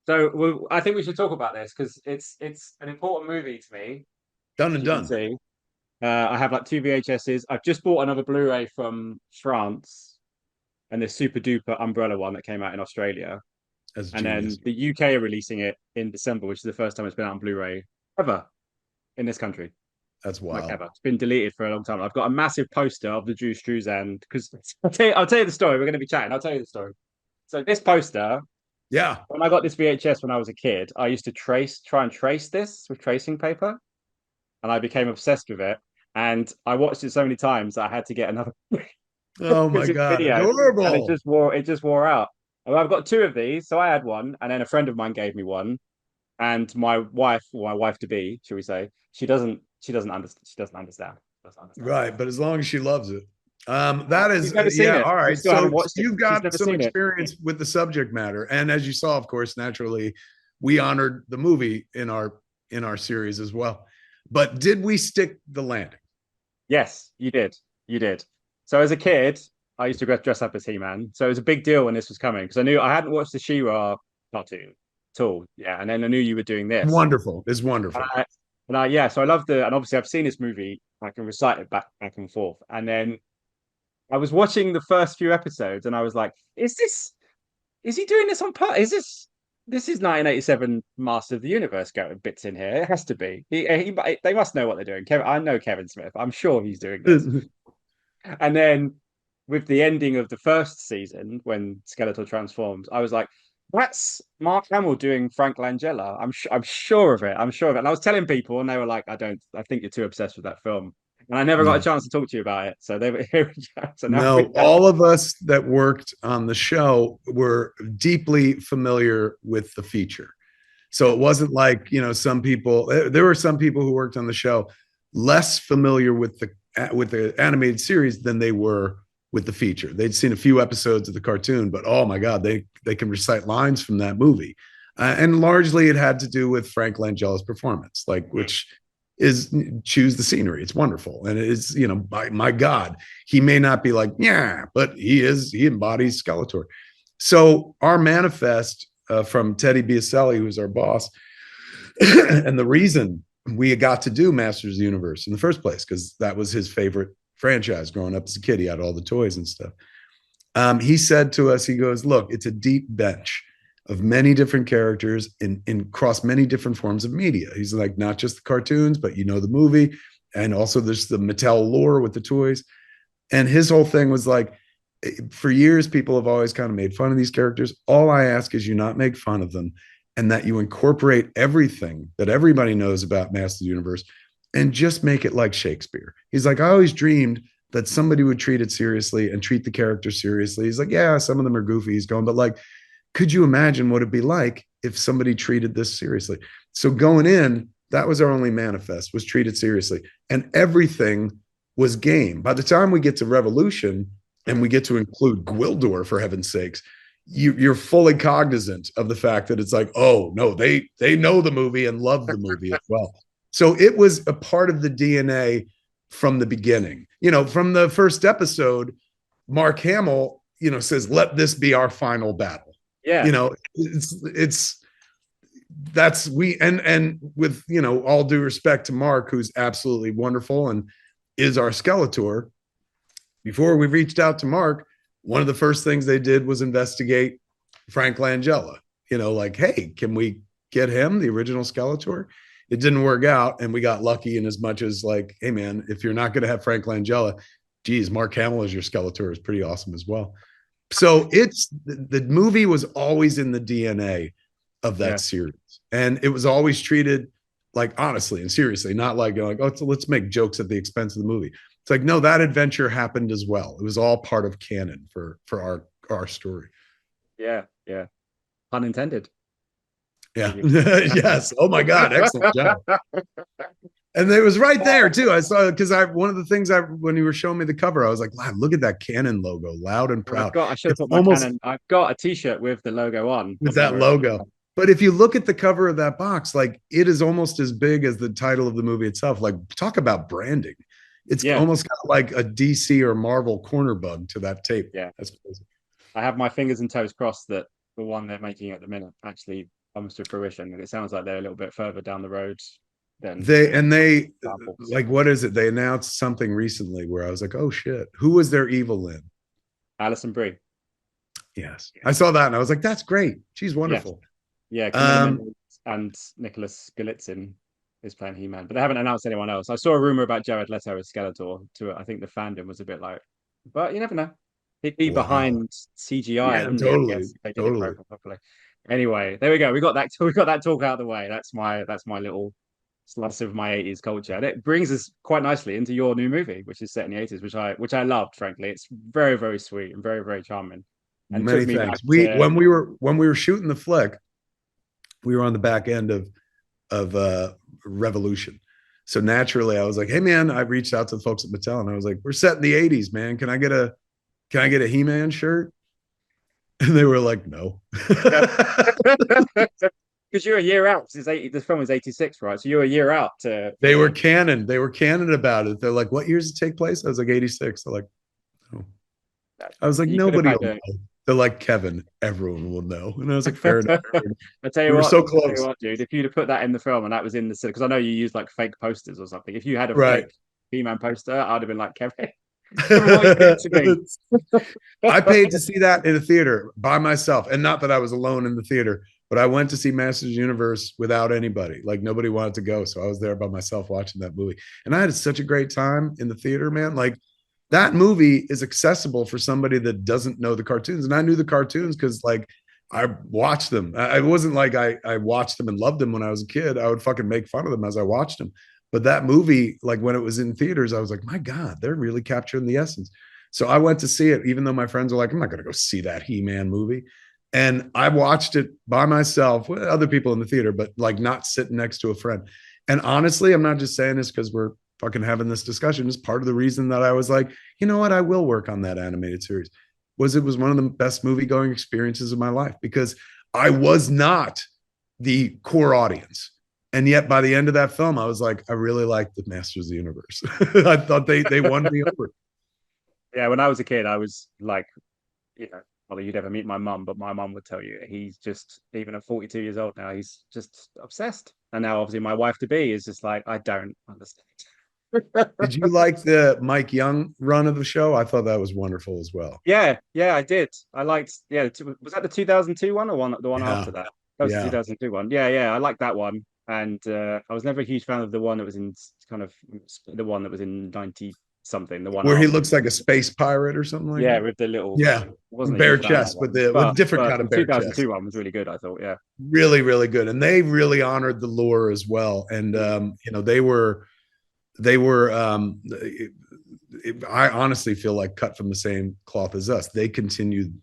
I think we should talk about this because it's an important movie to me, Done as and you can done. see. I have like two VHSs. I've just bought another Blu-ray from France and this super duper umbrella one that came out in Australia. As And then genius. the UK are releasing it in December, which is the first time it's been out on Blu-ray ever in this country. That's Like wild. ever. It's been deleted for a long time. I've got a massive poster of the Jew Struzan because I'll tell you the story. We're going to be chatting. I'll tell you the story. So this poster, Yeah. when I got this VHS when I was a kid, I used to try and trace this with tracing paper, and I became obsessed with it. And I watched it so many times that I had to get another Oh my because it's God. video, and Adorable. it just wore out. And I've got two of these, so I had one, and then a friend of mine gave me one, and my wife, or my wife to be, shall we say, she doesn't understand. Doesn't understand. Right. But as long as she loves it. That She's is, never seen yeah. it. All We right. still haven't So watched it. you've She's got never some seen it. experience with the subject matter. And as you saw, of course, naturally, we honored the movie in our series as well. But did we stick the landing? Yes, you did. You did. So as a kid, I used to dress up as He-Man. So it was a big deal when this was coming because I knew I hadn't watched the She-Ra cartoon at all. Yeah, and then I knew you were doing this. Wonderful. It's And wonderful. yeah, so I loved and obviously I've seen this movie. I can recite it back and forth. And then I was watching the first few episodes, and I was like, is he doing this on purpose? This is 1987 Master of the Universe going bits in here. It has to be. They must know what they're doing. I know Kevin Smith. I'm sure he's doing this. And then with the ending of the first season, when Skeletor transforms, I was like, "That's Mark Hamill doing Frank Langella." I'm sure of it. I'm sure of it. And I was telling people, and they were like, "I don't. I think you're too obsessed with that film." And I never got a No. chance to talk to you about it. So they were here. So now we No, have. all of us that worked on the show were deeply familiar with the feature. So Yeah, it wasn't like, some people, there were some people who worked on the show less familiar with the animated series than they were with the feature. They'd seen a few episodes of the cartoon, but oh my God, they can recite lines from that movie. And largely it had to do with Frank Langella's performance, like which is choose the scenery. It's wonderful. And it is, my God, he may not be like, yeah, but he embodies Skeletor. So our manifest from Teddy Biaselli, who's our boss, and the reason we got to do Masters of the Universe in the first place, because that was his favorite franchise growing up as a kid. He had all the toys and stuff. He said to us, he goes, look, it's a deep bench of many different characters in across many different forms of media. He's like, not just the cartoons, but the movie. And also there's the Mattel lore with the toys. And his whole thing was like, for years, people have always kind of made fun of these characters. All I ask is you not make fun of them and that you incorporate everything that everybody knows about Master of the Universe and just make it like Shakespeare. He's like, I always dreamed that somebody would treat it seriously and treat the character seriously. He's like, yeah, some of them are goofy. He's going, but like, could you imagine what it'd be like if somebody treated this seriously? So going in, that was our only manifest, was treated seriously. And everything was game. By the time we get to Revolution and we get to include Gwildor, for heaven's sakes, you're fully cognizant of the fact that it's like, oh no, they know the movie and love the movie as well. So it was a part of the DNA from the beginning. From the first episode, Mark Hamill, says, "Let this be our final battle." yeah, It's that's we and with all due respect to Mark, who's absolutely wonderful and is our Skeletor. Before we reached out to Mark, one of the first things they did was investigate Frank Langella. Like, hey, can we get him, the original Skeletor? It didn't work out, and we got lucky in as much as like, hey man, if you're not going to have Frank Langella, geez, Mark Hamill as your Skeletor is pretty awesome as well. So it's the movie was always in the DNA of yeah. that series, and it was always treated like honestly and seriously, not like oh, let's make jokes at the expense of the movie. It's like, no, that adventure happened as well. It was all part of canon for our story. Yeah, yeah. Pun intended. Yeah. Yes. Oh my God. Excellent job. And it was right there too. I saw because one of the things when you were showing me the cover, I was like, wow, look at that Canon logo, loud and Well, proud. I should have It's put my almost Canon. I've got a T-shirt with the logo on. with I've that never. logo. But if you look at the cover of that box, like it is almost as big as the title of the movie itself. Like, talk about branding. It's Yeah, almost got like a DC or Marvel corner bug to that tape. yeah. That's crazy. I have my fingers and toes crossed that the one they're making at the minute actually comes to fruition. And it sounds like they're a little bit further down the road than They samples. like, what is it? They announced something recently where I was like, oh shit, who was their evil Lynn? Alison Brie. Yes, I saw that and I was like, that's great. She's Yeah. wonderful. Yeah, Camilla Um, Mendes and Nicholas Galitzin is playing He-Man, but they haven't announced anyone else. I saw a rumor about Jared Leto as Skeletor. To I think the fandom was a bit like, but you never know. He'd be wow. behind CGI, Yeah, wouldn't he? I totally, guess if they did it totally. properly. Anyway, there we go. We got that. We got that talk out of the way. That's my little slice of my 80s culture, and it brings us quite nicely into your new movie, which is set in the 80s, which I loved. Frankly, it's very very sweet and very very charming, and Many took me back thanks. We to when we were shooting the flick, we were on the back end of Revolution. So naturally, I was like, "Hey, man!" I reached out to the folks at Mattel, and I was like, "We're set in the '80s, man. Can I get a He-Man shirt?" And they were like, "No." because you're a year out. Since 80, this film was 86, right? So you're a year out to They were canon. They were canon about it. They're like, "What years did it take place?" I was like, "86." They're like, "Oh." I was like, you could have "Nobody had will a know." They're like, "Kevin, everyone will know." And I was like, "Fair enough." I tell you We were what, so I tell you close. what, dude. If you'd have put that in the film and that was in the because I know you used like fake posters or something. If you had a Right. fake He-Man poster, I'd have been like, Kevin, Kevin, what are you doing to me? I paid to see that in a theater by myself, and not that I was alone in the theater, but I went to see Masters of the Universe without anybody. Like nobody wanted to go, so I was there by myself watching that movie, and I had such a great time in the theater, man. Like that movie is accessible for somebody that doesn't know the cartoons, and I knew the cartoons because like I watched them. I wasn't like I watched them and loved them when I was a kid. I would fucking make fun of them as I watched them. But that movie, like when it was in theaters, I was like, my God, they're really capturing the essence. So I went to see it, even though my friends were like, I'm not going to go see that He-Man movie. And I watched it by myself with other people in the theater, but like not sitting next to a friend. And honestly, I'm not just saying this because we're fucking having this discussion. It's part of the reason that I was like, you know what, I will work on that animated series. It was one of the best movie going experiences of my life because I was not the core audience. And yet by the end of that film, I was like, I really liked the Masters of the Universe. I thought they won me over. Yeah, when I was a kid, I was like, well, you'd ever meet my mum, but my mum would tell you he's just even at 42 years old now, he's just obsessed. And now, obviously, my wife to be is just like, I don't understand. Did you like the Mike Young run of the show? I thought that was wonderful as well. Yeah, yeah, I did. I liked. Yeah, was that the 2002 one or the one Yeah. after that? That was the Yeah. 2002 one. Yeah, yeah, I liked that one. And I was never a huge fan of the one that was in kind of the one that was in 90 something. The one Where he after. looks like a space pirate or something like Yeah, that. with the little. Yeah. Wasn't a Bare huge fan of that chest one, with different but kind the of bare chest. 2002 one was really good. I thought. Yeah. Really, really good. And they really honored the lore as well. And they were I honestly feel like cut from the same cloth as us. They continued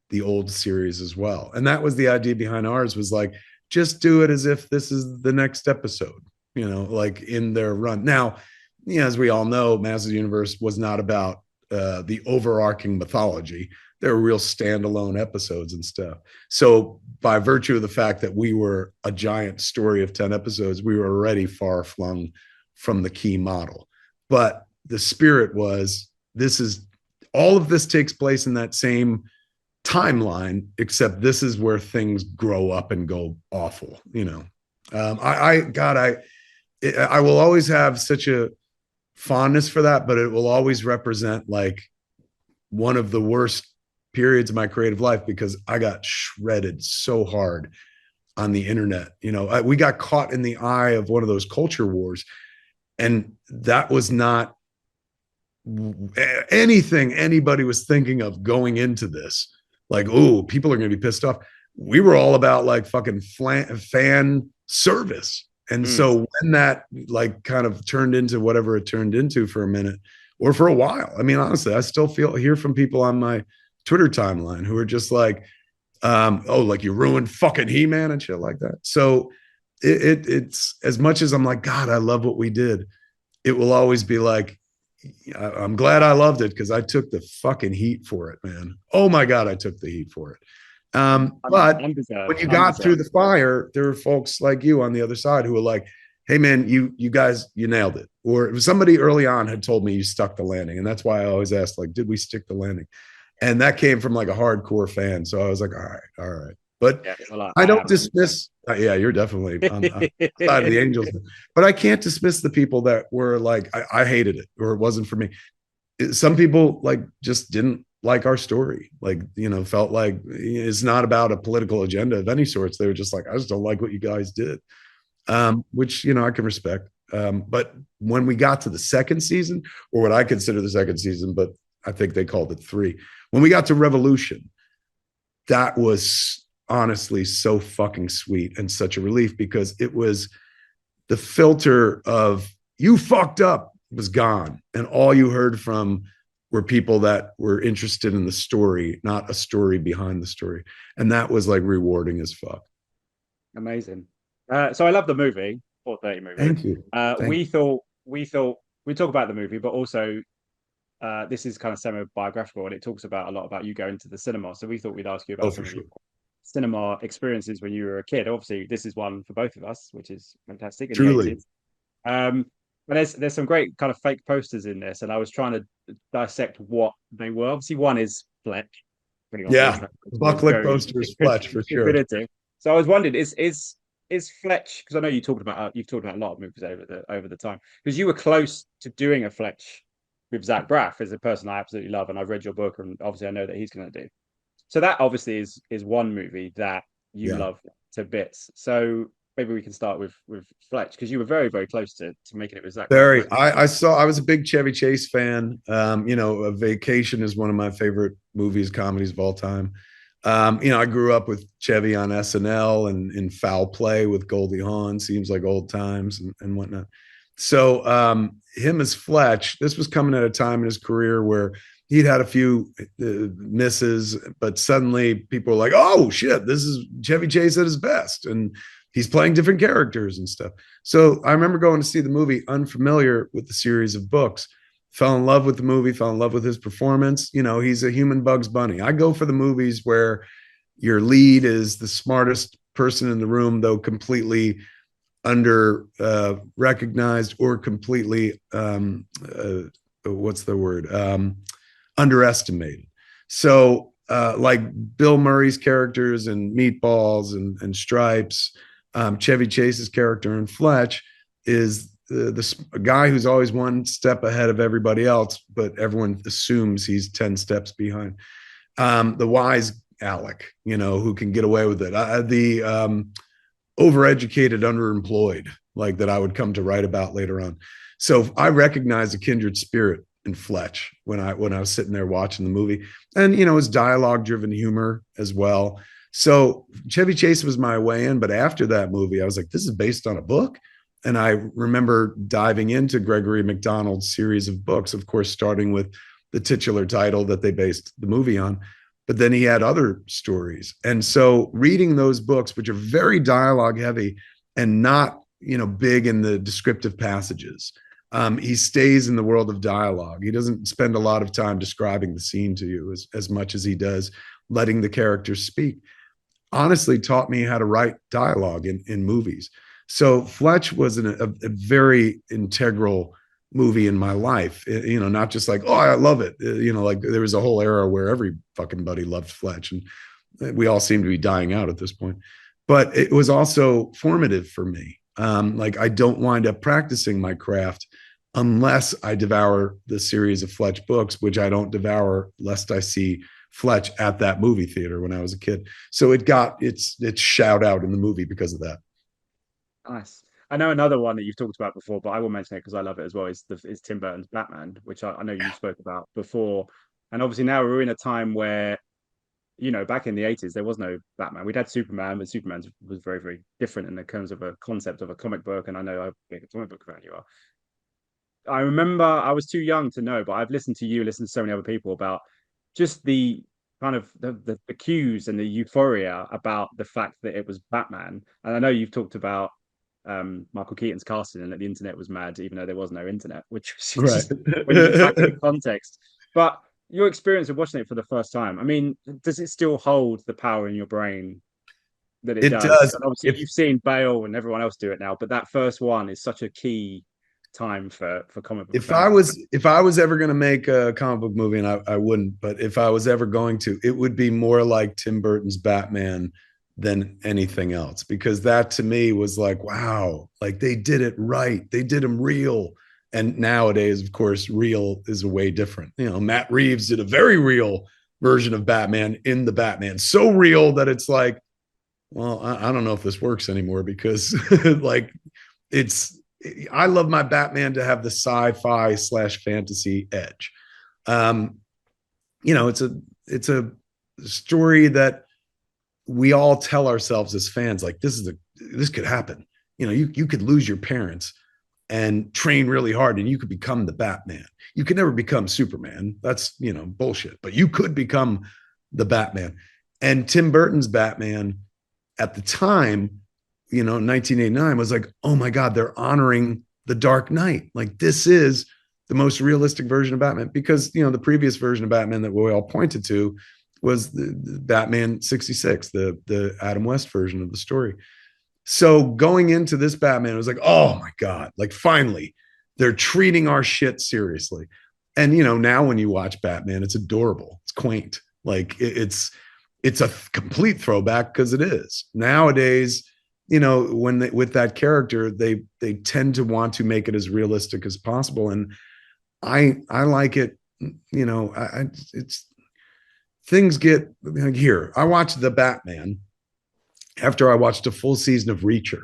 the old series as well. And that was the idea behind ours was like, just do it as if this is the next episode, like in their run. Now, as we all know, Masters of the Universe was not about the overarching mythology. There were real standalone episodes and stuff. So by virtue of the fact that we were a giant story of 10 episodes, we were already far flung from the key model. But the spirit was all of this takes place in that same timeline, except this is where things grow up and go awful. I will always have such a fondness for that, but it will always represent like one of the worst periods of my creative life because I got shredded so hard on the internet. We got caught in the eye of one of those culture wars, and that was not anything anybody was thinking of going into this. Like, oh, people are going to be pissed off. We were all about like fucking fan service. And so when that like kind of turned into whatever it turned into for a minute or for a while, I mean, honestly, I still hear from people on my Twitter timeline who are just like, like you ruined fucking He-Man and shit like that. So it's as much as I'm like, God, I love what we did. It will always be like, I'm glad I loved it because I took the fucking heat for it, man. Oh my God, I took the heat for it. But when you got through the fire, there were folks like you on the other side who were like, hey man, you guys, you nailed it. Or somebody early on had told me you stuck the landing. And that's why I always ask, like, did we stick the landing? And that came from like a hardcore fan. So I was like, all right. But Yeah, well, I I don't am, to be dismiss. Yeah, you're definitely on the side of fair. the Angels, but I can't dismiss the people that were like, I hated it or it wasn't for me. Some people like just didn't like our story, like, felt like it's not about a political agenda of any sorts. They were just like, I just don't like what you guys did, which I can respect. But when we got to the second season, or what I consider the second season, but I think they called it three, when we got to Revolution, that was honestly so fucking sweet and such a relief, because it was the filter of "you fucked up" was gone, and all you heard from were people that were interested in the story, not a story behind the story, and that was like rewarding as fuck. Amazing. So I love the movie, 4:30 movie. Thank you. Thank We thought we talk about the movie, but also this is kind of semi-biographical, and it talks about a lot about you going to the cinema. So we thought we'd ask you Oh, about for some of sure. your cinema experiences when you were a kid. Obviously, this is one for both of us, which is fantastic in the Truly. 80s. But there's some great kind of fake posters in this, and I was trying to dissect what they were. Obviously, one is Fletch, pretty obvious. Yeah. That is Bucklick very posters, Fletch for sure. definitive. So I was wondering, is Fletch, because I know you've talked about a lot of movies over the time, because you were close to doing a Fletch with Zach Braff, as a person I absolutely love, and I've read your book, and obviously I know that he's going to do. So that obviously is one movie that you Yeah. love to bits. So maybe we can start with Fletch, because you were very very close to making it with Zach Braff, Very. weren't I was a big Chevy Chase fan. A Vacation is one of my favorite movies, comedies of all time. I grew up with Chevy on SNL and in Foul Play with Goldie Hawn, seems like old times and whatnot. So him as Fletch, this was coming at a time in his career where he'd had a few misses, but suddenly people were like, "Oh shit, this is Chevy Chase at his best," and he's playing different characters and stuff. So I remember going to see the movie, unfamiliar with the series of books. Fell in love with the movie, fell in love with his performance. He's a human Bugs Bunny. I go for the movies where your lead is the smartest person in the room, though completely under recognized or completely what's the word, underestimated. So like Bill Murray's characters and Meatballs and Stripes, Chevy Chase's character in Fletch is the guy who's always one step ahead of everybody else, but everyone assumes he's 10 steps behind. The wise Alec, who can get away with it. The overeducated, underemployed, like that I would come to write about later on. So I recognize a kindred spirit in Fletch when I was sitting there watching the movie, and his dialogue driven humor as well. So Chevy Chase was my way in, but after that movie, I was like, this is based on a book. And I remember diving into Gregory McDonald's series of books, of course, starting with the titular title that they based the movie on. But then he had other stories. And so reading those books, which are very dialogue heavy and not, big in the descriptive passages, he stays in the world of dialogue. He doesn't spend a lot of time describing the scene to you as much as he does letting the characters speak. Honestly, taught me how to write dialogue in movies. So Fletch was a very integral movie in my life. Not just like, oh, I love it. Like there was a whole era where every fucking buddy loved Fletch, and we all seem to be dying out at this point. But it was also formative for me. Like I don't wind up practicing my craft unless I devour the series of Fletch books, which I don't devour lest I see Fletch at that movie theater when I was a kid. So it got its shout out in the movie because of that. Nice. I know another one that you've talked about before, but I will mention it because I love it as well. Is Tim Burton's Batman, which I know you spoke about before. And obviously now we're in a time where, back in the 80s, there was no Batman. We'd had Superman, but Superman was very, very different in the terms of a concept of a comic book. And I know how big a comic book fan you are. I remember I was too young to know, but I've listened to you, listened to so many other people about just the kind of the cues and the euphoria about the fact that it was Batman. And I know you've talked about Michael Keaton's casting and that the internet was mad, even though there was no internet, which was Right. just when you look back at the context. But your experience of watching it for the first time, I mean, does it still hold the power in your brain that it It does? does. And obviously, If you've seen Bale and everyone else do it now, but that first one is such a key time for comic book if I fans. was if I was ever going to make a comic book movie, and I wouldn't, but if I was ever going to, it would be more like Tim Burton's Batman than anything else, because that to me was like, wow, like they did it right. They did him real. And nowadays, of course, real is a way different. You know, Matt Reeves did a very real version of Batman in the Batman. So real that it's like, well, I don't know if this works anymore, because like it's, I love my Batman to have the sci-fi slash fantasy edge. Um, you know, it's a story that we all tell ourselves as fans, like this could happen. You know, you could lose your parents and train really hard and you could become the Batman. You could never become Superman. That's, you know, bullshit, but you could become the Batman. And Tim Burton's Batman at the time, you know, 1989 was like, oh my God, they're honoring the Dark Knight. Like this is the most realistic version of Batman, because, you know, the previous version of Batman that we all pointed to was the Batman 66, the Adam West version of the story. So going into this Batman, it was like, oh my God, like finally they're treating our shit seriously. And, you know, now when you watch Batman, it's adorable. It's quaint. Like it's a complete throwback, because it is. Nowadays, you know, when with that character, they tend to want to make it as realistic as possible. And I like it, you know, it's, things get like, here. I watched the Batman after I watched a full season of Reacher,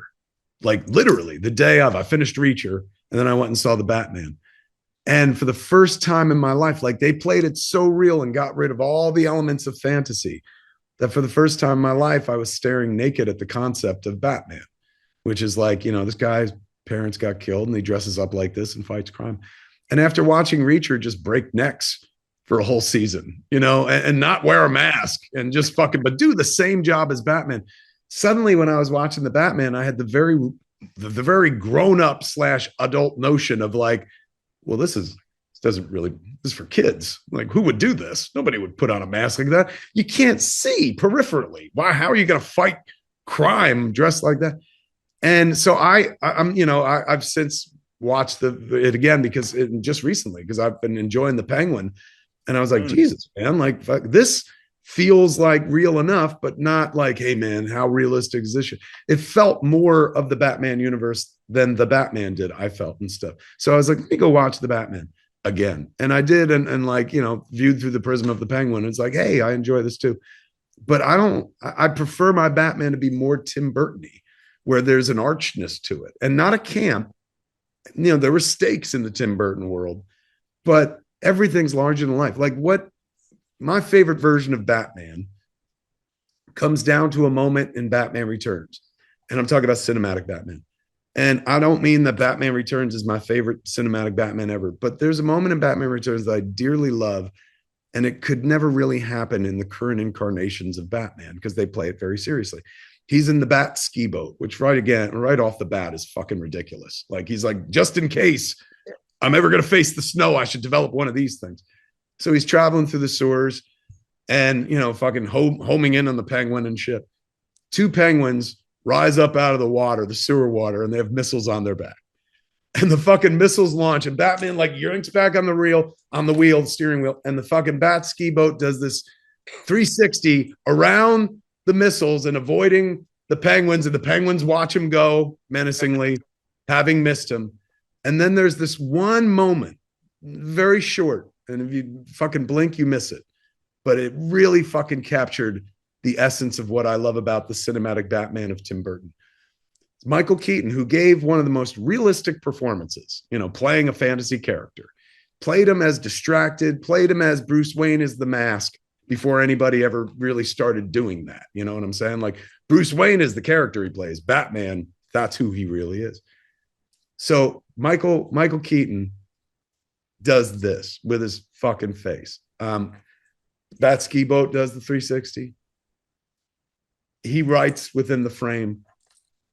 like literally the day of. I finished Reacher and then I went and saw the Batman. And for the first time in my life, like they played it so real and got rid of all the elements of fantasy that for the first time in my life, I was staring naked at the concept of Batman, which is like, you know, this guy's parents got killed and he dresses up like this and fights crime. And after watching Reacher just break necks for a whole season, you know, and not wear a mask and just fucking, but do the same job as Batman. Suddenly, when I was watching the Batman, I had the very grown up slash adult notion of like, well, this doesn't really, this is for kids. Like, who would do this? Nobody would put on a mask like that. You can't see peripherally. Why? How are you going to fight crime dressed like that? And so I'm, you know, I've since watched it again because just recently, because I've been enjoying the Penguin. And I was like, Jesus, man, like fuck, this feels like real enough, but not like, hey, man, how realistic is this shit? It felt more of the Batman universe than the Batman did, I felt, and stuff. So I was like, let me go watch the Batman again. And I did, and like, you know, viewed through the prism of the Penguin. It's like, hey, I enjoy this too. But I prefer my Batman to be more Tim Burton-y, where there's an archness to it and not a camp. You know, there were stakes in the Tim Burton world, but everything's larger than life. Like what my favorite version of Batman comes down to a moment in Batman Returns. And I'm talking about cinematic Batman. And I don't mean that Batman Returns is my favorite cinematic Batman ever, but there's a moment in Batman Returns that I dearly love. And it could never really happen in the current incarnations of Batman because they play it very seriously. He's in the Bat ski boat, which right off the bat is fucking ridiculous. Like he's like, just in case I'm ever going to face the snow, I should develop one of these things. So he's traveling through the sewers and, you know, fucking homing in on the Penguin and shit. Two penguins rise up out of the water, the sewer water, and they have missiles on their back. And the fucking missiles launch, and Batman like yanks back on the wheel, the steering wheel, and the fucking Bat ski boat does this 360 around the missiles and avoiding the penguins, and the penguins watch him go menacingly, having missed him. And then there's this one moment, very short, and if you fucking blink, you miss it. But it really fucking captured the essence of what I love about the cinematic Batman of Tim Burton. It's Michael Keaton, who gave one of the most realistic performances, you know, playing a fantasy character. Played him as distracted, played him as Bruce Wayne is the Mask before anybody ever really started doing that. You know what I'm saying? Like Bruce Wayne is the character he plays. Batman, that's who he really is. So Michael Keaton does this with his fucking face. Bat ski boat does the 360. He writes within the frame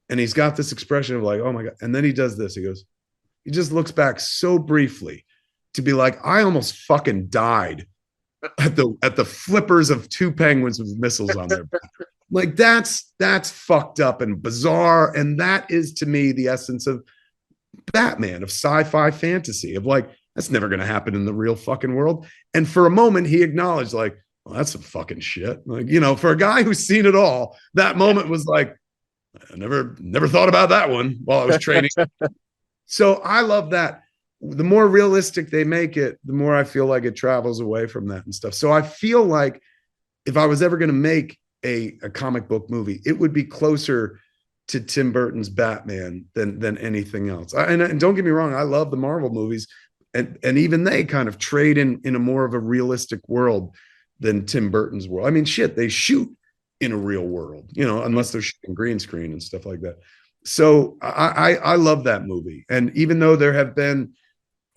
and he's got this expression of like, oh my God. And then he does this. He just looks back so briefly to be like, I almost fucking died at the flippers of two penguins with missiles on their back. Like that's fucked up and bizarre. And that is to me the essence of Batman, of sci-fi fantasy, of like, that's never going to happen in the real fucking world. And for a moment he acknowledged like, well, that's some fucking shit. Like, you know, for a guy who's seen it all, that moment was like, I never thought about that one while I was training. So I love that. The more realistic they make it, the more I feel like it travels away from that and stuff. So I feel like if I was ever going to make a comic book movie, it would be closer to Tim Burton's Batman than anything else. And don't get me wrong, I love the Marvel movies, and even they kind of trade in a more of a realistic world than Tim Burton's world. I mean, shit, they shoot in a real world, you know, unless they're shooting green screen and stuff like that. So I love that movie, and even though there have been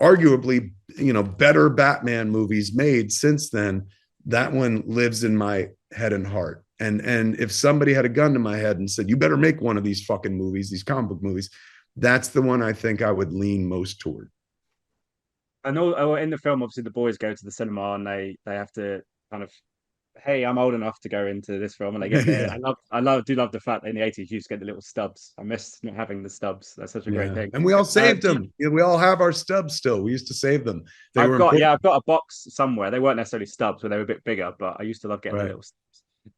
arguably, you know, better Batman movies made since then, that one lives in my head and heart. And if somebody had a gun to my head and said, you better make one of these fucking movies, these comic book movies, that's the one I think I would lean most toward. I know in the film, obviously, the boys go to the cinema and they have to kind of, hey, I'm old enough to go into this film, and they get there. Yeah. Do love the fact that in the 80s you used to get the little stubs. I miss not having the stubs. That's such a great Yeah. thing. And we all saved Do you, them. You know, we all have our stubs still. We used to save them. They were important. I've got a box somewhere. They weren't necessarily stubs, but they were a bit bigger. But I used to love getting the Right. little stubs.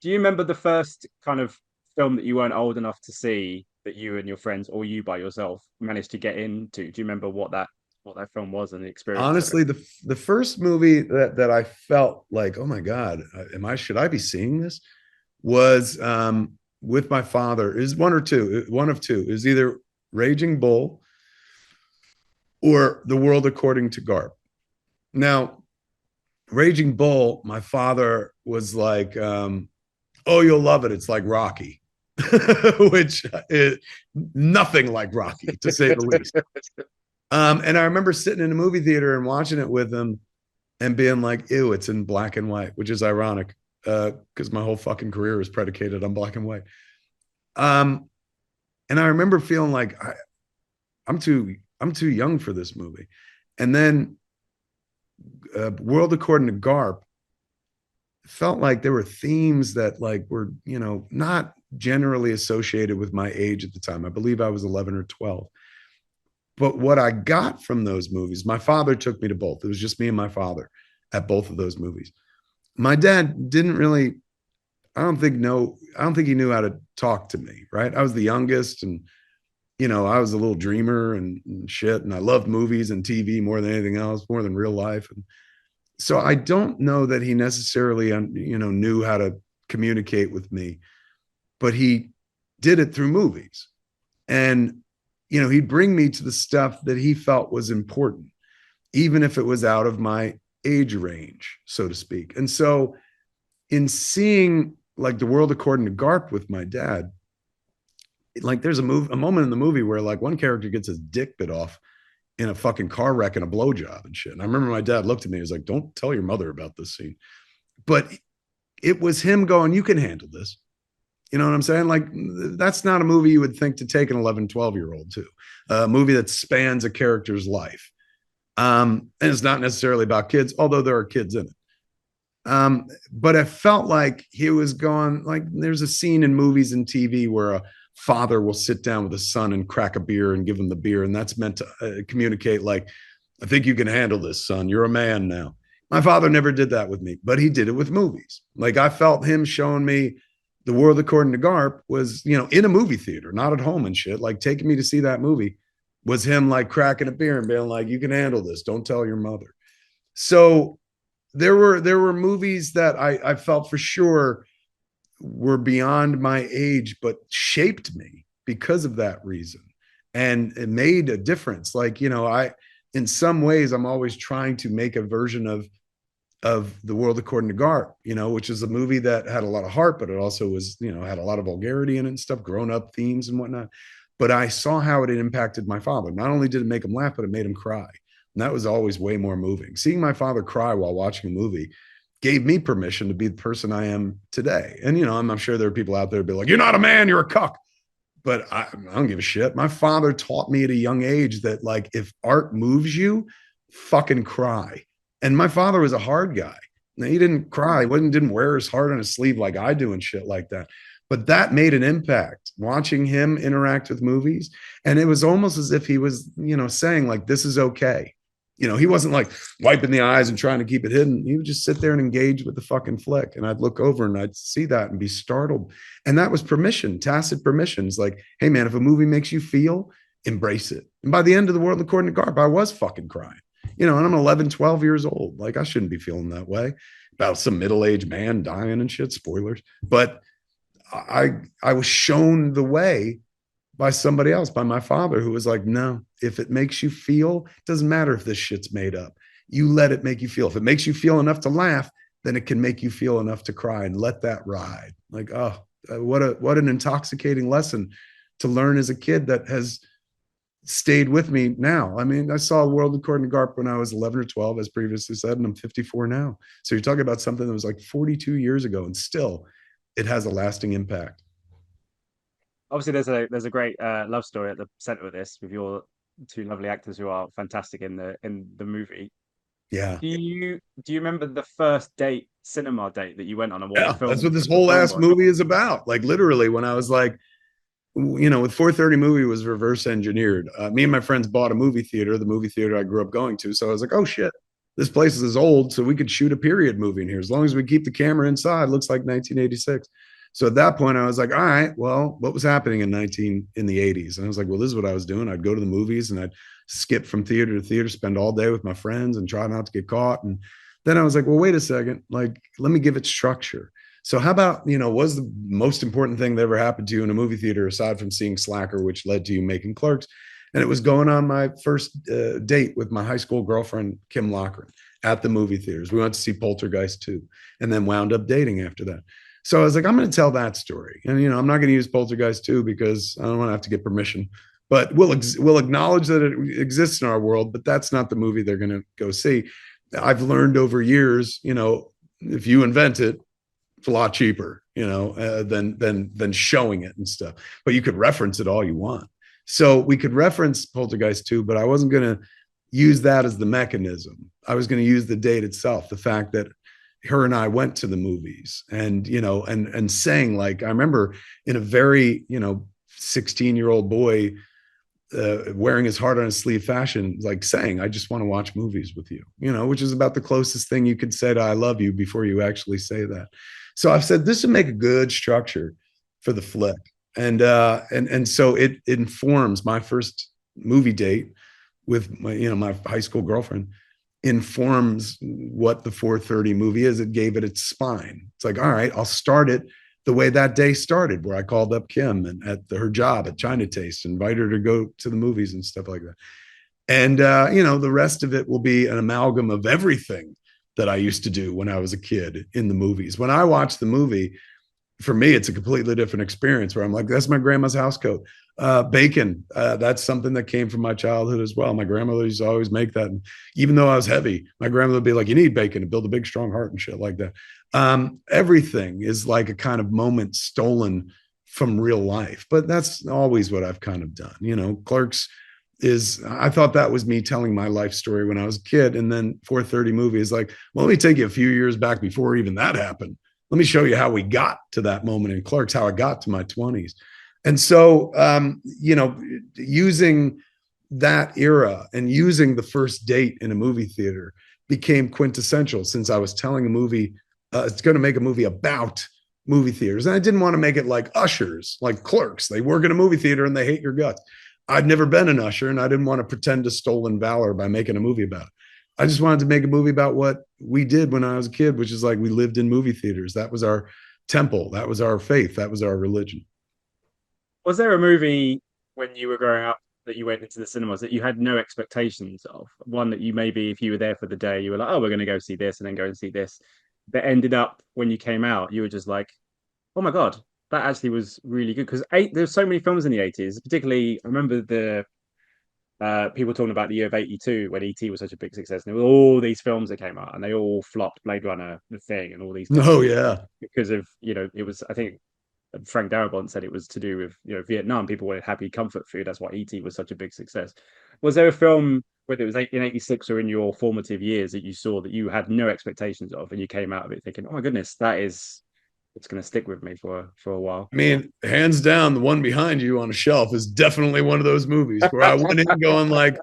Do you remember the first kind of film that you weren't old enough to see that you and your friends, or you by yourself, managed to get into? Do you remember what that film was and the experience of it? Honestly, the first movie that I felt like, oh my God, should I be seeing this? Was with my father. Is one or two, one of two. Is either Raging Bull or The World According to Garp. Now, Raging Bull, my father was like, oh, you'll love it. It's like Rocky, which is nothing like Rocky, to say the least. And I remember sitting in a movie theater and watching it with him and being like, ew, it's in black and white, which is ironic because my whole fucking career is predicated on black and white. And I remember feeling like I'm too young for this movie. And then World According to Garp felt like there were themes that like were, you know, not generally associated with my age at the time. I believe I was 11 or 12. But what I got from those movies, my father took me to both. It was just me and my father at both of those movies. My dad didn't really, I don't think he knew how to talk to me, right? I was the youngest, and, you know, I was a little dreamer and shit. And I loved movies and TV more than anything else, more than real life. And so I don't know that he necessarily, you know, knew how to communicate with me, but he did it through movies. And, you know, he'd bring me to the stuff that he felt was important, even if it was out of my age range, so to speak. And so in seeing like The World According to Garp with my dad, like there's a moment in the movie where like one character gets his dick bit off in a fucking car wreck and a blowjob and shit. And I remember my dad looked at me, he was like, don't tell your mother about this scene. But it was him going, you can handle this. You know what I'm saying? Like, that's not a movie you would think to take an 11, 12-year-old to. A movie that spans a character's life. And it's not necessarily about kids, although there are kids in it. But I felt like he was going, like, there's a scene in movies and TV where a father will sit down with a son and crack a beer and give him the beer. And that's meant to communicate, like, I think you can handle this, son. You're a man now. My father never did that with me, but he did it with movies. Like, I felt him showing me The World According to Garp was, you know, in a movie theater, not at home and shit, like taking me to see that movie was him like cracking a beer and being like, you can handle this. Don't tell your mother. So there were movies that I felt for sure were beyond my age, but shaped me because of that reason. And it made a difference. Like, you know, in some ways, I'm always trying to make a version of The World According to Garp, you know, which is a movie that had a lot of heart, but it also was, you know, had a lot of vulgarity in it and stuff, grown up themes and whatnot. But I saw how it had impacted my father. Not only did it make him laugh, but it made him cry. And that was always way more moving. Seeing my father cry while watching a movie gave me permission to be the person I am today. And, you know, I'm sure there are people out there who be like, you're not a man, you're a cuck. But I don't give a shit. My father taught me at a young age that, like, if art moves you, fucking cry. And my father was a hard guy. He didn't cry. He didn't wear his heart on his sleeve like I do and shit like that. But that made an impact, watching him interact with movies. And it was almost as if he was, you know, saying, like, this is okay. He wasn't like wiping the eyes and trying to keep it hidden. He would just sit there and engage with the fucking flick. And I'd look over and I'd see that and be startled. And that was permission, tacit permission. It's like, hey, man, if a movie makes you feel, embrace it. And by the end of The World According to Garp, I was fucking crying, and I'm 11, 12 years old. Like, I shouldn't be feeling that way about some middle-aged man dying and shit. Spoilers. But I was shown the way by somebody else, by my father, who was like, no, if it makes you feel, it doesn't matter if this shit's made up. You let it make you feel. If it makes you feel enough to laugh, then it can make you feel enough to cry, and let that ride. Like, oh, what an intoxicating lesson to learn as a kid that has stayed with me now. I mean, I saw World According to Garp when I was 11 or 12, as previously said, and I'm 54 now. So you're talking about something that was like 42 years ago, and still it has a lasting impact. Obviously, there's a great love story at the center of this with your two lovely actors who are fantastic in the movie. Yeah. Do you remember the first cinema date that you went on, and what Yeah, film that's what this the whole film ass was? movie is about. Like, literally, when I was like, with 4:30 movie was reverse engineered. Me and my friends bought a movie theater, the movie theater I grew up going to. So I was like, oh shit, this place is old, so we could shoot a period movie in here as long as we keep the camera inside. It looks like 1986. So at that point, I was like, all right, well, what was happening in the 80s? And I was like, well, this is what I was doing. I'd go to the movies and I'd skip from theater to theater, spend all day with my friends and try not to get caught. And then I was like, well, wait a second, like, let me give it structure. So how about, what's the most important thing that ever happened to you in a movie theater aside from seeing Slacker, which led to you making Clerks? And it was going on my first date with my high school girlfriend, Kim Lochran, at the movie theaters. We went to see Poltergeist 2 and then wound up dating after that. So I was like, I'm going to tell that story. And, I'm not going to use Poltergeist 2 because I don't want to have to get permission. But we'll acknowledge that it exists in our world, but that's not the movie they're going to go see. I've learned over years, if you invent it, it's a lot cheaper, than showing it and stuff. But you could reference it all you want. So we could reference Poltergeist 2, but I wasn't going to use that as the mechanism. I was going to use the date itself, the fact that her and I went to the movies, and and saying, like, I remember in a very 16-year-old boy wearing his heart on his sleeve fashion, like saying, I just want to watch movies with you, which is about the closest thing you could say to I love you before you actually say that. So I've said this would make a good structure for the flick. And so it informs my first movie date with my high school girlfriend, informs what the 4:30 movie is. It gave it its spine. It's like, all right, I'll start it the way that day started, where I called up Kim and at her job at China Taste, invite her to go to the movies and stuff like that. And the rest of it will be an amalgam of everything that I used to do when I was a kid in the movies. When I watch the movie, for me, it's a completely different experience where I'm like, that's my grandma's house coat. Bacon, that's something that came from my childhood as well. My grandmother used to always make that. And even though I was heavy, my grandmother would be like, you need bacon to build a big, strong heart and shit like that. Everything is like a kind of moment stolen from real life. But that's always what I've kind of done. Clerks I thought that was me telling my life story when I was a kid. And then 4:30 movie is like, well, let me take you a few years back before even that happened. Let me show you how we got to that moment in Clerks, how I got to my 20s. And so, using that era and using the first date in a movie theater became quintessential, since I was telling a movie, it's going to make a movie about movie theaters. And I didn't want to make it like Ushers, like Clerks. They work in a movie theater and they hate your guts. I'd never been an usher, and I didn't want to pretend to stolen valor by making a movie about it. I just wanted to make a movie about what we did when I was a kid, which is like, we lived in movie theaters. That was our temple. That was our faith. That was our religion. Was there a movie when you were growing up that you went into the cinemas that you had no expectations of? One that you maybe, if you were there for the day, you were like, oh, we're going to go see this and then go and see this. That ended up when you came out, you were just like, oh my God, that actually was really good. Because there's so many films in the 80s, particularly, I remember the people talking about the year of 82 when ET was such a big success. And there were all these films that came out and they all flopped, Blade Runner, The Thing, and all these Oh, films yeah. because of, it was, I think, Frank Darabont said it was to do with Vietnam. People wanted happy comfort food. That's why ET was such a big success. Was there a film, whether it was in '86 or in your formative years, that you saw that you had no expectations of, and you came out of it thinking, "Oh my goodness, it's going to stick with me for a while." I mean, hands down, the one behind you on a shelf is definitely one of those movies where I went in going like,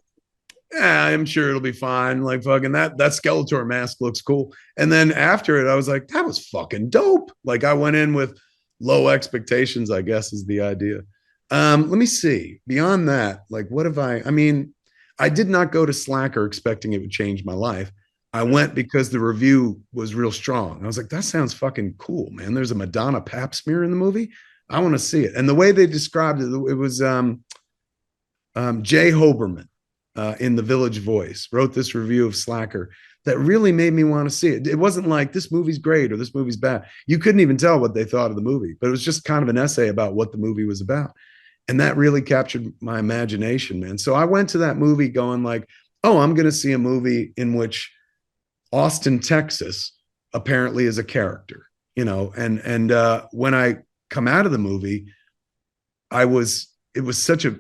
yeah, I'm sure it'll be fine. Like fucking that Skeletor mask looks cool. And then after it, I was like, that was fucking dope. Like I went in with low expectations, I guess is the idea. Let me see. Beyond that, like what have I mean, I did not go to Slacker expecting it would change my life. I Mm. went because the review was real strong. I was like, that sounds fucking cool, man. There's a Madonna pap smear in the movie. I want to see it. And the way they described it, it was Jay Hoberman in The Village Voice wrote this review of Slacker that really made me want to see it. It wasn't like this movie's great or this movie's bad. You couldn't even tell what they thought of the movie, but it was just kind of an essay about what the movie was about. And that really captured my imagination, man. So I went to that movie going like, oh, I'm going to see a movie in which Austin, Texas apparently is a character, you know, and when I come out of the movie, it was such a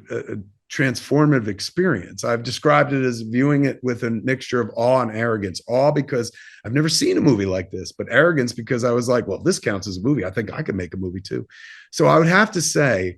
transformative experience. I've described it as viewing it with a mixture of awe and arrogance. Awe because I've never seen a movie like this, but arrogance because I was like, well, this counts as a movie. I think I could make a movie too. So I would have to say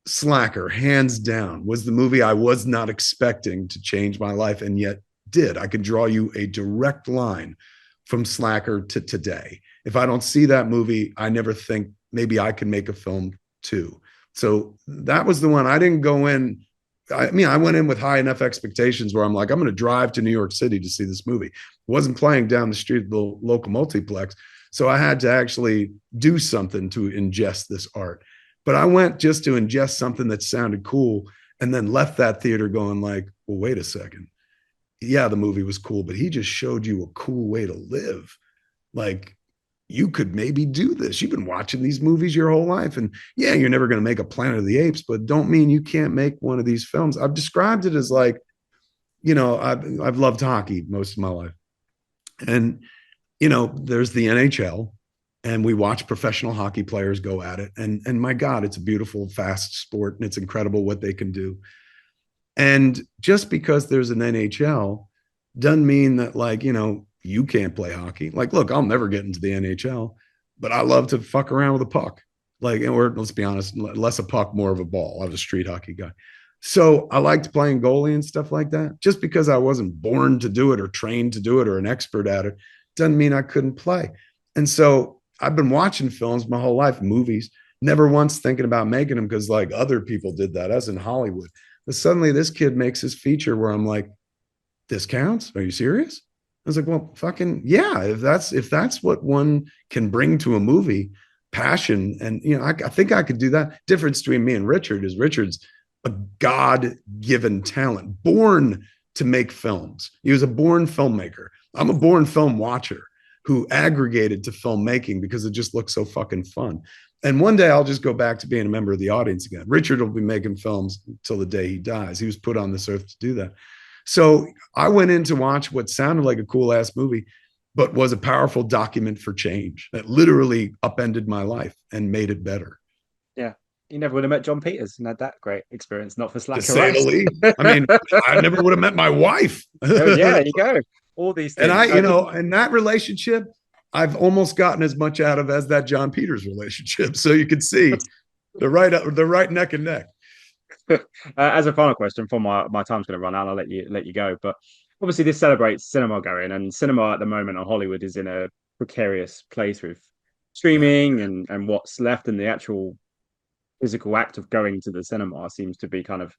Slacker, hands down, was the movie I was not expecting to change my life and yet did. I can draw you a direct line from Slacker to today. If I don't see that movie, I never think maybe I can make a film too. So that was the one. I didn't go in. I mean, I went in with high enough expectations where I'm like, I'm going to drive to New York City to see this movie. It wasn't playing down the street of the local multiplex. So I had to actually do something to ingest this art. But I went just to ingest something that sounded cool and then left that theater going like, well, wait a second. Yeah, the movie was cool, but he just showed you a cool way to live. Like, you could maybe do this. You've been watching these movies your whole life. And yeah, you're never going to make a Planet of the Apes, but don't mean you can't make one of these films. I've described it as like, you know, I've loved hockey most of my life. And, you know, there's the NHL and we watch professional hockey players go at it. And my God, it's a beautiful, fast sport and it's incredible what they can do. And just because there's an NHL doesn't mean that, like, you know, you can't play hockey. Like, look, I'll never get into the NHL, but I love to fuck around with a puck. Like, or let's be honest, less a puck, more of a ball. I was a street hockey guy. So I liked playing goalie and stuff like that. Just because I wasn't born to do it or trained to do it or an expert at it doesn't mean I couldn't play. And so I've been watching films my whole life, movies, never once thinking about making them because like other people did that, as in Hollywood. But suddenly this kid makes his feature where I'm like, this counts? Are you serious? I was like, well, fucking yeah. If that's what one can bring to a movie, passion, and you know, I think I could do that. Difference between me and Richard is Richard's a God-given talent, born to make films. He was a born filmmaker. I'm a born film watcher who aggregated to filmmaking because it just looks so fucking fun. And one day I'll just go back to being a member of the audience again. Richard will be making films until the day he dies. He was put on this earth to do that. So I went in to watch what sounded like a cool ass movie, but was a powerful document for change that literally upended my life and made it better. Yeah. You never would have met John Peters and had that great experience, not for To Slacker, say right? the least. I mean, I never would have met my wife. Oh, yeah, there you go. All these And things. I, you know, in that relationship, I've almost gotten as much out of as that John Peters relationship. So you can see they're right neck and neck. As a final question, for my time's going to run out, I'll let you go. But obviously, this celebrates cinema going, and cinema at the moment on Hollywood is in a precarious place with Yeah. streaming and what's left, and the actual physical act of going to the cinema seems to be kind of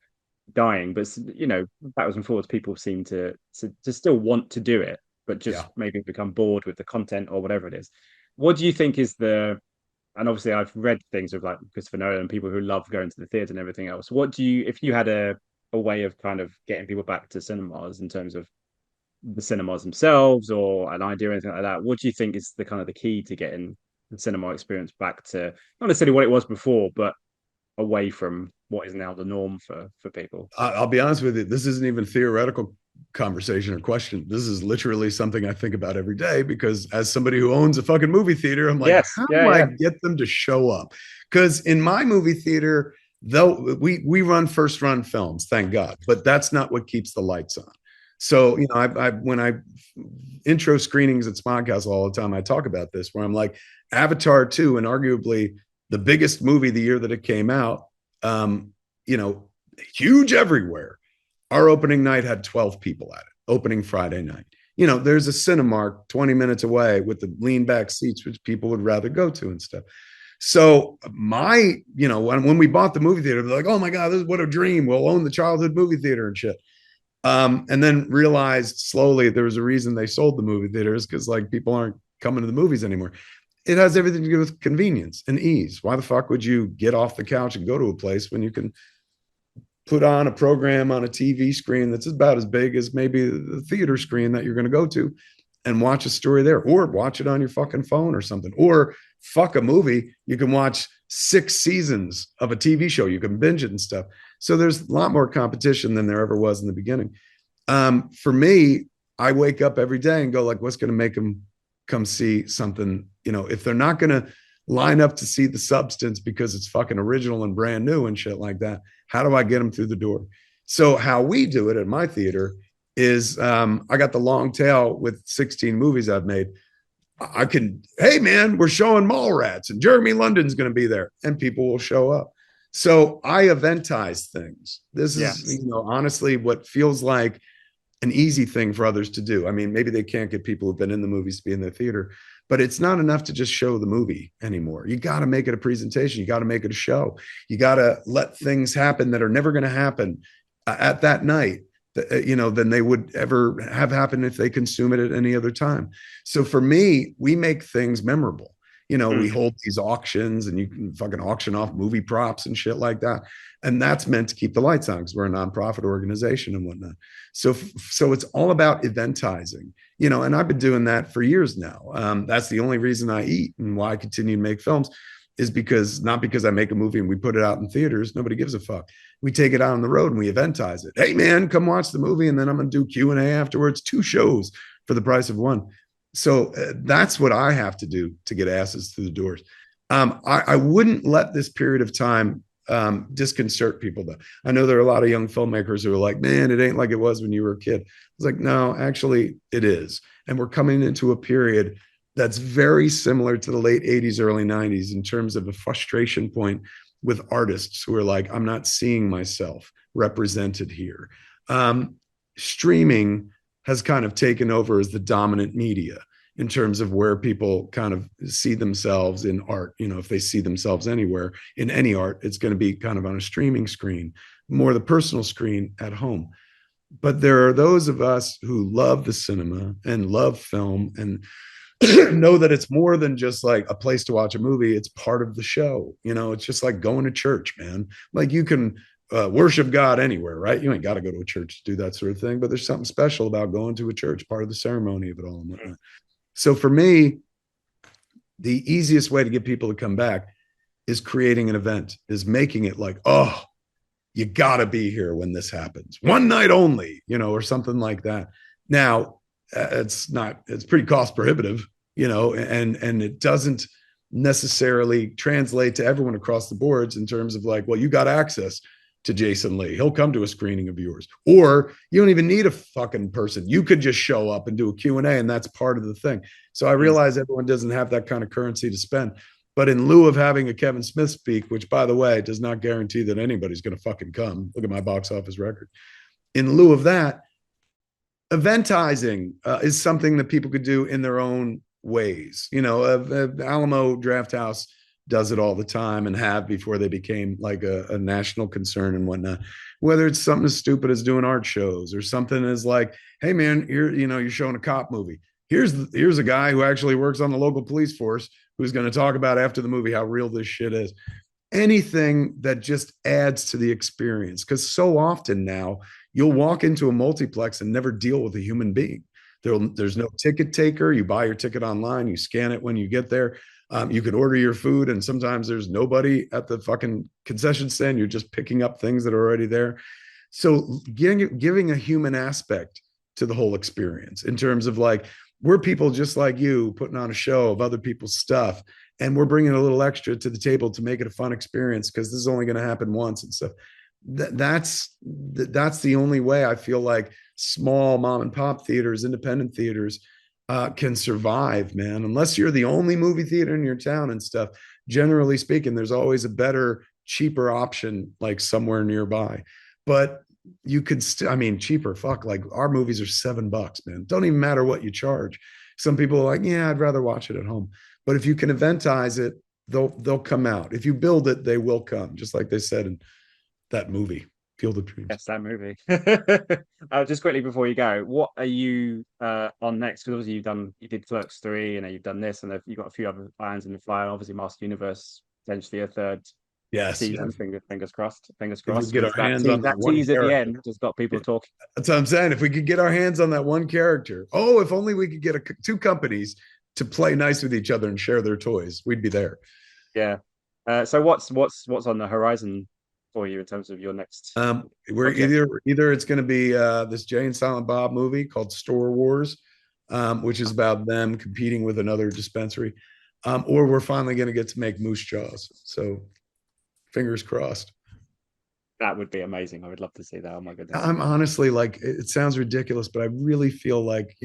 dying. But you know, backwards and forwards, people seem to still want to do it, but just Yeah. maybe become bored with the content or whatever it is. What do you think is the and obviously I've read things of like Christopher Nolan and people who love going to the theater and everything else. What do you, if you had a way of kind of getting people back to cinemas in terms of the cinemas themselves or an idea or anything like that, what do you think is the kind of the key to getting the cinema experience back to not necessarily what it was before, but away from what is now the norm for people? I'll be honest with you. This isn't even theoretical conversation or question. This is literally something I think about every day because as somebody who owns a fucking movie theater, I'm like, Yes, how yeah, do I yeah, get them to show up? Because in my movie theater, though we run first run films, thank God, but that's not what keeps the lights on. So, you know, I when I intro screenings at Smodcastle all the time, I talk about this where I'm like, Avatar 2, and arguably the biggest movie the year that it came out, you know, huge everywhere. Our opening night had 12 people at it, opening Friday night. There's a Cinemark 20 minutes away with the lean back seats, which people would rather go to and stuff. So when we bought the movie theater, they're like, oh my God, this is what a dream. We'll own the childhood movie theater and shit. And then realized slowly there was a reason they sold the movie theaters, because like people aren't coming to the movies anymore. It has everything to do with convenience and ease. Why the fuck would you get off the couch and go to a place when you can put on a program on a TV screen that's about as big as maybe the theater screen that you're going to go to, and watch a story there, or watch it on your fucking phone or something, or fuck a movie. You can watch 6 seasons of a TV show. You can binge it and stuff. So there's a lot more competition than there ever was in the beginning. For me, I wake up every day and go like, what's going to make them come see something? If they're not going to line up to see the substance because it's fucking original and brand new and shit like that, how do I get them through the door? So how we do it at my theater is I got the long tail with 16 movies I've made. Hey man, we're showing Mallrats and Jeremy London's going to be there, and people will show up. So I eventize things. This is, honestly what feels like an easy thing for others to do. I mean, maybe they can't get people who've been in the movies to be in their theater, but it's not enough to just show the movie anymore. You got to make it a presentation. You got to make it a show. You got to let things happen that are never going to happen at that night, than they would ever have happened if they consume it at any other time. So for me, we make things memorable. We hold these auctions, and you can fucking auction off movie props and shit like that. And that's meant to keep the lights on, because we're a nonprofit organization and whatnot. So it's all about eventizing, and I've been doing that for years now. That's the only reason I eat and why I continue to make films, is not because I make a movie and we put it out in theaters. Nobody gives a fuck. We take it out on the road and we eventize it. Hey man, come watch the movie, and then I'm going to do Q&A afterwards, 2 shows for the price of one. So that's what I have to do to get asses through the doors. I wouldn't let this period of time disconcert people, though. I know there are a lot of young filmmakers who are like, man, it ain't like it was when you were a kid. It's like, no, actually it is. And we're coming into a period that's very similar to the late 80s, early 90s in terms of a frustration point with artists who are like, I'm not seeing myself represented here. Streaming has kind of taken over as the dominant media in terms of where people kind of see themselves in art. If they see themselves anywhere in any art, it's going to be kind of on a streaming screen, more the personal screen at home. But there are those of us who love the cinema and love film and know that it's more than just like a place to watch a movie. It's part of the show. It's just like going to church, man. Like you can worship God anywhere, right? You ain't got to go to a church to do that sort of thing, but there's something special about going to a church, part of the ceremony of it all and whatnot. So for me, the easiest way to get people to come back is creating an event, is making it like, oh, you got to be here when this happens, one night only, or something like that. Now, it's pretty cost prohibitive, and it doesn't necessarily translate to everyone across the boards in terms of like, well, you got access to Jason Lee. He'll come to a screening of yours, or you don't even need a fucking person. You could just show up and do a Q&A, and that's part of the thing. So I realize everyone doesn't have that kind of currency to spend, but in lieu of having a Kevin Smith speak, which by the way, does not guarantee that anybody's going to fucking come. Look at my box office record. In lieu of that, eventizing is something that people could do in their own ways. Alamo Drafthouse does it all the time and have before they became like a national concern and whatnot. Whether it's something as stupid as doing art shows, or something as like, hey man, you're showing a cop movie. Here's a guy who actually works on the local police force who's going to talk about after the movie how real this shit is. Anything that just adds to the experience, because so often now you'll walk into a multiplex and never deal with a human being. There's no ticket taker. You buy your ticket online, you scan it when you get there. You could order your food, and sometimes there's nobody at the fucking concession stand. You're just picking up things that are already there. So giving a human aspect to the whole experience in terms of like, we're people just like you putting on a show of other people's stuff, and we're bringing a little extra to the table to make it a fun experience, because this is only going to happen once and stuff. That's the only way I feel like small mom and pop theaters, independent theaters can survive, man. Unless you're the only movie theater in your town and stuff, generally speaking, there's always a better, cheaper option like somewhere nearby. But you could I mean, cheaper. Fuck, like our movies are $7, man. Don't even matter what you charge. Some people are like, yeah, I'd rather watch it at home. But if you can eventize it, they'll come out. If you build it, they will come. Just like they said in that movie, Field of Dreams. Yes, that movie. Just quickly before you go, what are you on next? Because obviously you did Clerks 3, and you've done this, and you've got a few other irons in the fire. Obviously, Master Universe, potentially a third Yes, season. yes. Fingers crossed. Fingers If we crossed. get our Because hands on that that one tease at the character. end just got people talking. That's what I'm saying. If we could get our hands on that one character, oh, if only we could get two companies to play nice with each other and share their toys, we'd be there. Yeah. So what's on the horizon for you in terms of your next We're project? either it's going to be this Jay and Silent Bob movie called Store Wars, which is about them competing with another dispensary, or we're finally going to get to make Moose Jaws. So fingers crossed. That would be amazing. I would love to see that. Oh my goodness. I'm honestly like, it sounds ridiculous, but I really feel like,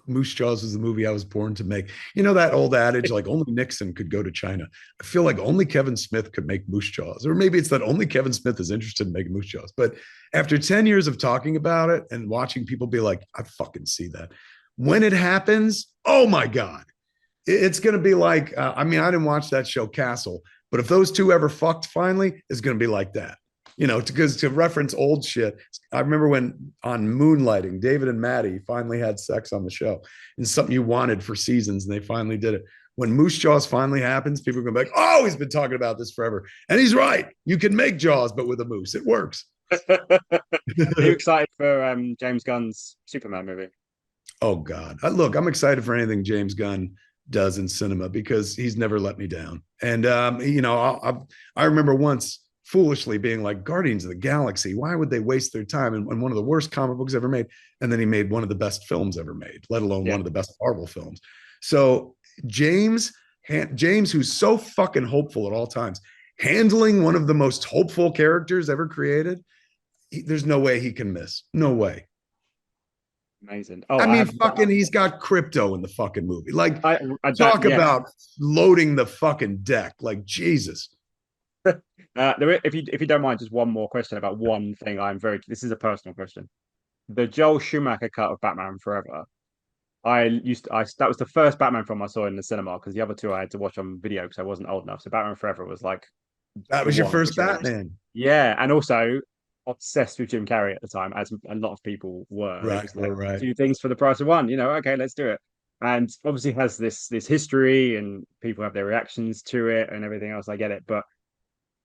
Moose Jaws was the movie I was born to make. You know, that old adage, like only Nixon could go to China. I feel like only Kevin Smith could make Moose Jaws. Or maybe it's that only Kevin Smith is interested in making Moose Jaws. But after 10 years of talking about it and watching people be like, I fucking see that. When it happens, oh my God. It's going to be like, I mean, I didn't watch that show Castle, but if those two ever fucked finally, it's going to be like that. Because to reference old shit, I remember when on Moonlighting, David and Maddie finally had sex on the show, and something you wanted for seasons, and they finally did it. When Moose Jaws finally happens, people are going to be like, oh, he's been talking about this forever. And he's right. You can make Jaws, but with a moose. It works. Are you excited for James Gunn's Superman movie? Oh, God. Look, I'm excited for anything James Gunn does in cinema because he's never let me down. And, I remember once foolishly being like, Guardians of the Galaxy, why would they waste their time in one of the worst comic books ever made? And then he made one of the best films ever made, let alone one of the best Marvel films. So James, who's so fucking hopeful at all times, handling one of the most hopeful characters ever created, there's no way he can miss. No way. Amazing. I mean, he's got crypto in the fucking movie. Like, talk about loading the fucking deck. Like, Jesus. If you don't mind, just one more question about one thing. This is a personal question. The Joel Schumacher cut of Batman Forever. That was the first Batman film I saw in the cinema, because the other two I had to watch on video because I wasn't old enough. So Batman Forever was like that was your first Batman. Yeah, and also obsessed with Jim Carrey at the time, as a lot of people were. Right, right. Two things for the price of one. Okay, let's do it. And obviously has this history, and people have their reactions to it and everything else. I get it, but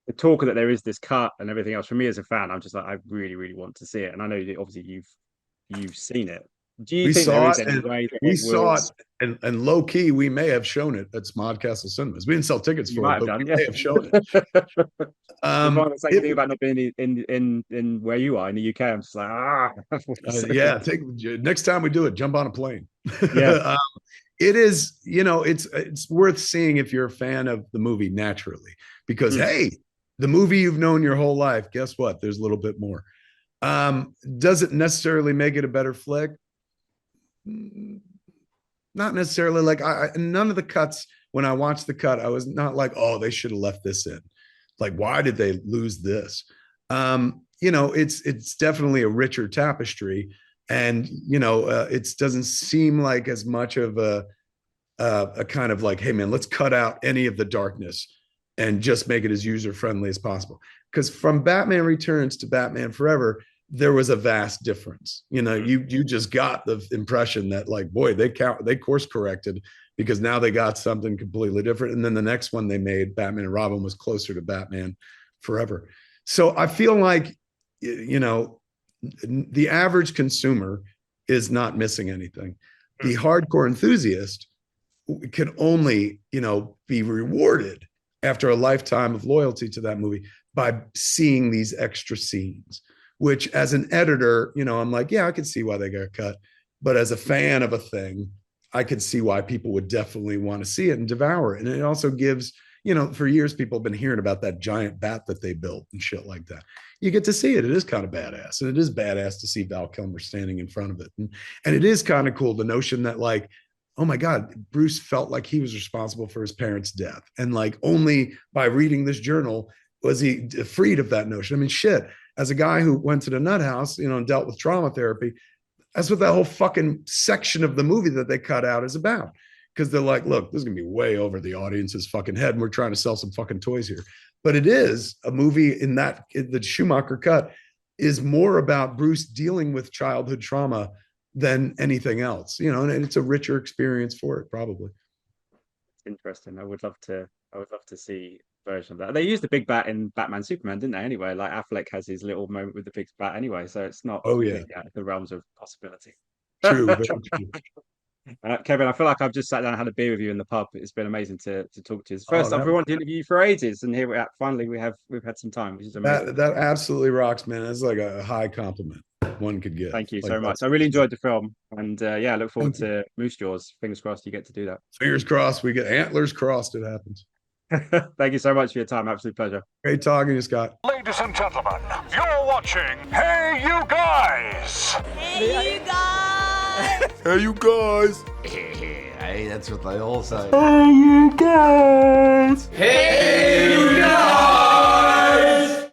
the talk that there is this cut and everything else, for me as a fan, I'm just like, I really, really want to see it. And I know that obviously you've seen it. Do you think there is any way that we saw it, and low key, we may have shown it at Smodcastle Cinemas. We didn't sell tickets for it, but we may have shown it. The same thing about not being in where you are in the UK. I'm just like, yeah. Next time we do it, jump on a plane. Yeah. It is, it's worth seeing if you're a fan of the movie naturally, because hey, the movie you've known your whole life, guess what? There's a little bit more. Does it necessarily make it a better flick? Not necessarily. Like, none of the cuts, when I watched the cut, I was not like, oh, they should have left this in. Like, why did they lose this? It's definitely a richer tapestry, and it doesn't seem like as much of a kind of like, hey man, let's cut out any of the darkness and just make it as user friendly as possible. Because from Batman Returns to Batman Forever, there was a vast difference. You just got the impression that, like, boy, they course corrected, because now they got something completely different. And then the next one they made, Batman and Robin, was closer to Batman Forever. So I feel like, the average consumer is not missing anything. The hardcore enthusiast can only, be rewarded after a lifetime of loyalty to that movie by seeing these extra scenes, which as an editor, I'm like, yeah, I can see why they got cut. But as a fan of a thing, I could see why people would definitely want to see it and devour it. And it also gives, for years, people have been hearing about that giant bat that they built and shit like that. You get to see it. It is kind of badass. And it is badass to see Val Kilmer standing in front of it. And it is kind of cool, the notion that, like, oh my God, Bruce felt like he was responsible for his parents' death. And like, only by reading this journal was he freed of that notion. I mean, shit. as a guy who went to the nut house, and dealt with trauma therapy, that's what that whole fucking section of the movie that they cut out is about. Because they're like, look, this is gonna be way over the audience's fucking head, and we're trying to sell some fucking toys here. But it is a movie in the Schumacher cut is more about Bruce dealing with childhood trauma than anything else, and it's a richer experience for it, probably. Interesting. I would love to see a version of that. They used the big bat in Batman Superman, didn't they? Anyway, like Affleck has his little moment with the big bat anyway, so it's not completely out of the realms of possibility. True, very true. Kevin, I feel like I've just sat down and had a beer with you in the pub. It's been amazing to talk to you. First time we wanted to interview you for ages, and here we're at. Finally, we've had some time, which is amazing. That absolutely rocks, man. It's like a high compliment one could get. Thank you so much. I really enjoyed the film, and I look forward to Moose Jaws. Fingers crossed you get to do that. Fingers crossed we get antlers crossed. It happens. Thank you so much for your time. Absolute pleasure. Great talking to you, Scott. Ladies and gentlemen, you're watching Hey You Guys. Hey, you guys! Hey you guys. Hey, that's what they all say. Hey you guys. Hey, you guys!